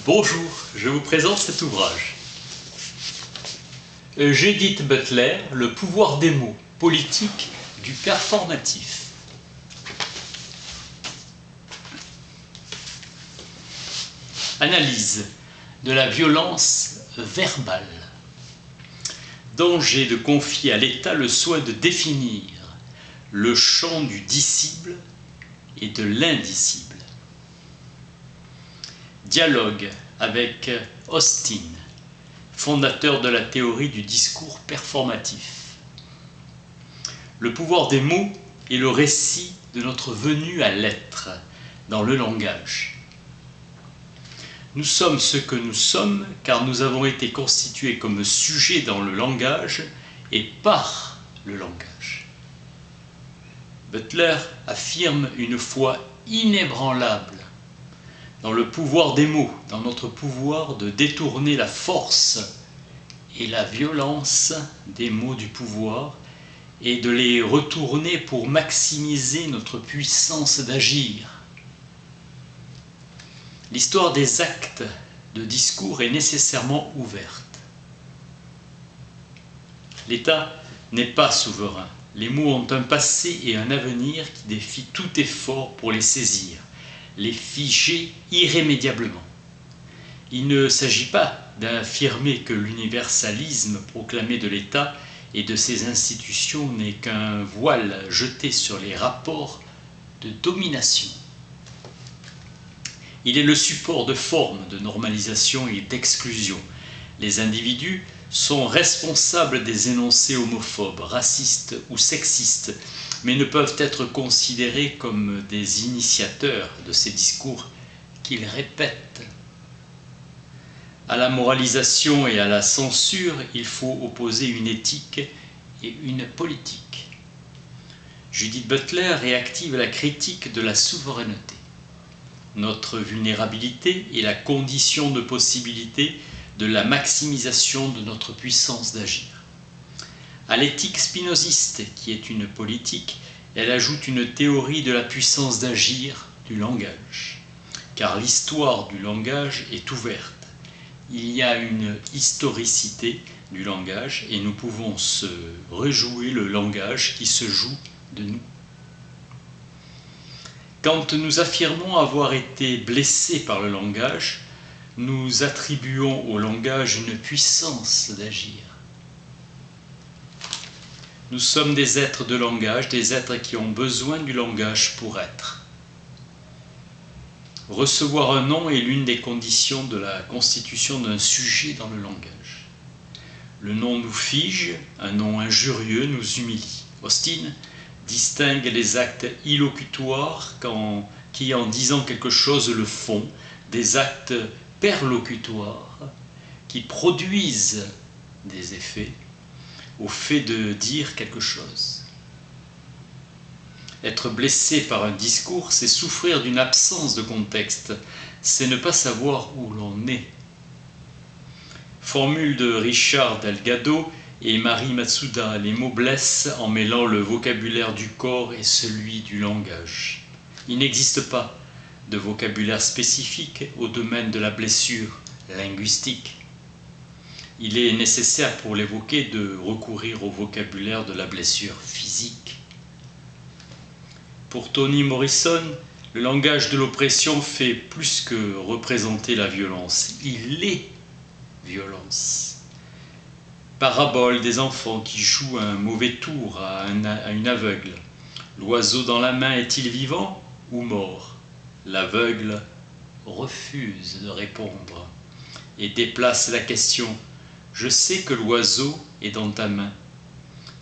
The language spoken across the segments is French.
Bonjour, je vous présente cet ouvrage. Judith Butler, Le pouvoir des mots, politique du performatif. Analyse de la violence verbale. Danger de confier à l'État le soin de définir le champ du dicible et de l'indicible. Dialogue avec Austin, fondateur de la théorie du discours performatif. Le pouvoir des mots est le récit de notre venue à l'être dans le langage. Nous sommes ce que nous sommes car nous avons été constitués comme sujets dans le langage et par le langage. Butler affirme une foi inébranlable dans le pouvoir des mots, dans notre pouvoir de détourner la force et la violence des mots du pouvoir et de les retourner pour maximiser notre puissance d'agir. L'histoire des actes de discours est nécessairement ouverte. L'État n'est pas souverain. Les mots ont un passé et un avenir qui défient tout effort pour les saisir, les figer irrémédiablement. Il ne s'agit pas d'affirmer que l'universalisme proclamé de l'État et de ses institutions n'est qu'un voile jeté sur les rapports de domination. Il est le support de formes de normalisation et d'exclusion. Les individus sont responsables des énoncés homophobes, racistes ou sexistes, mais ne peuvent être considérés comme des initiateurs de ces discours qu'ils répètent. À la moralisation et à la censure, il faut opposer une éthique et une politique. Judith Butler réactive la critique de la souveraineté. Notre vulnérabilité est la condition de possibilité de la maximisation de notre puissance d'agir. À l'éthique spinoziste, qui est une politique, elle ajoute une théorie de la puissance d'agir du langage. Car l'histoire du langage est ouverte. Il y a une historicité du langage et nous pouvons se rejouer le langage qui se joue de nous. Quand nous affirmons avoir été blessés par le langage, nous attribuons au langage une puissance d'agir. Nous sommes des êtres de langage, des êtres qui ont besoin du langage pour être. Recevoir un nom est l'une des conditions de la constitution d'un sujet dans le langage. Le nom nous fige, un nom injurieux nous humilie. Austin distingue les actes illocutoires qui, en disant quelque chose, le font, des actes perlocutoires qui produisent des effets au fait de dire quelque chose. Être blessé par un discours, c'est souffrir d'une absence de contexte, c'est ne pas savoir où l'on est. Formule de Richard Delgado et Mari Matsuda, les mots blessent en mêlant le vocabulaire du corps et celui du langage. Il n'existe pas de vocabulaire spécifique au domaine de la blessure linguistique. Il est nécessaire pour l'évoquer de recourir au vocabulaire de la blessure physique. Pour Toni Morrison, le langage de l'oppression fait plus que représenter la violence. Il est violence. Parabole des enfants qui jouent un mauvais tour à une aveugle. L'oiseau dans la main est-il vivant ou mort? L'aveugle refuse de répondre et déplace la question. Je sais que l'oiseau est dans ta main.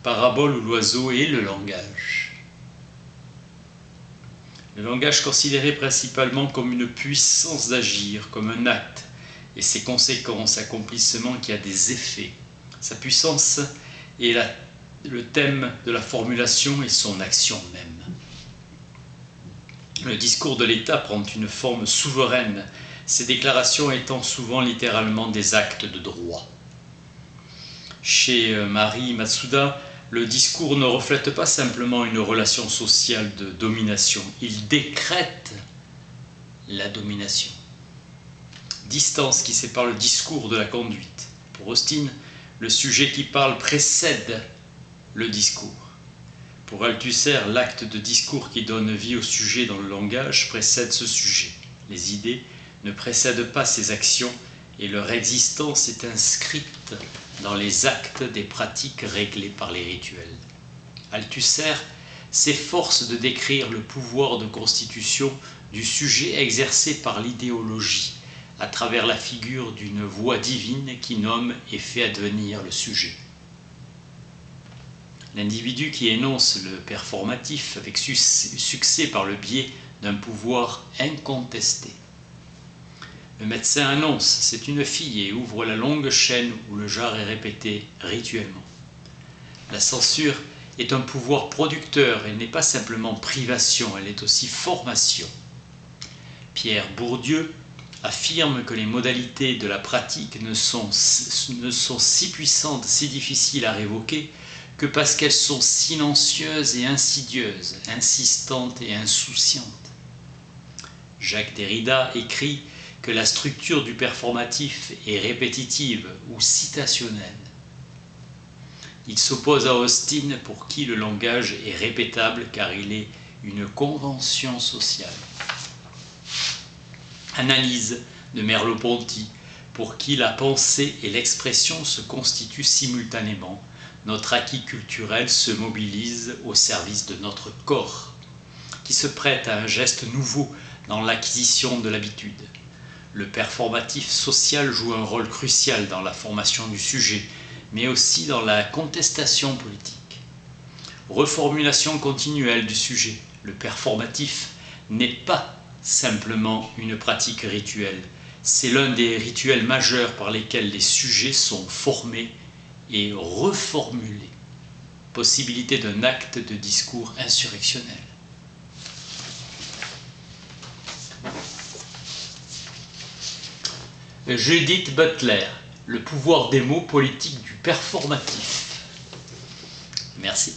Parabole où l'oiseau est le langage. Le langage considéré principalement comme une puissance d'agir, comme un acte, et ses conséquences, accomplissement qui a des effets. Sa puissance est le thème de la formulation et son action même. Le discours de l'État prend une forme souveraine, ces déclarations étant souvent littéralement des actes de droit. Chez Mari Matsuda, le discours ne reflète pas simplement une relation sociale de domination, il décrète la domination. distance qui sépare le discours de la conduite. Pour Austin, le sujet qui parle précède le discours. Pour Althusser, l'acte de discours qui donne vie au sujet dans le langage précède ce sujet. Les idées ne précèdent pas ces actions et leur existence est inscrite dans les actes des pratiques réglées par les rituels. Althusser s'efforce de décrire le pouvoir de constitution du sujet exercé par l'idéologie à travers la figure d'une voix divine qui nomme et fait advenir le sujet. L'individu qui énonce le performatif avec succès par le biais d'un pouvoir incontesté. Le médecin annonce « c'est une fille » et ouvre la longue chaîne où le jar est répété rituellement. La censure est un pouvoir producteur, elle n'est pas simplement privation, elle est aussi formation. Pierre Bourdieu affirme que les modalités de la pratique ne sont si puissantes, si difficiles à révoquer, que parce qu'elles sont silencieuses et insidieuses, insistantes et insouciantes. Jacques Derrida écrit que la structure du performatif est répétitive ou citationnelle. Il s'oppose à Austin pour qui le langage est répétable car il est une convention sociale. Analyse de Merleau-Ponty pour qui la pensée et l'expression se constituent simultanément. Notre acquis culturel se mobilise au service de notre corps, qui se prête à un geste nouveau dans l'acquisition de l'habitude. Le performatif social joue un rôle crucial dans la formation du sujet, mais aussi dans la contestation politique. Reformulation continuelle du sujet. Le performatif n'est pas simplement une pratique rituelle, c'est l'un des rituels majeurs par lesquels les sujets sont formés et reformulés. Possibilité d'un acte de discours insurrectionnel. Judith Butler, le pouvoir des mots politiques du performatif. Merci.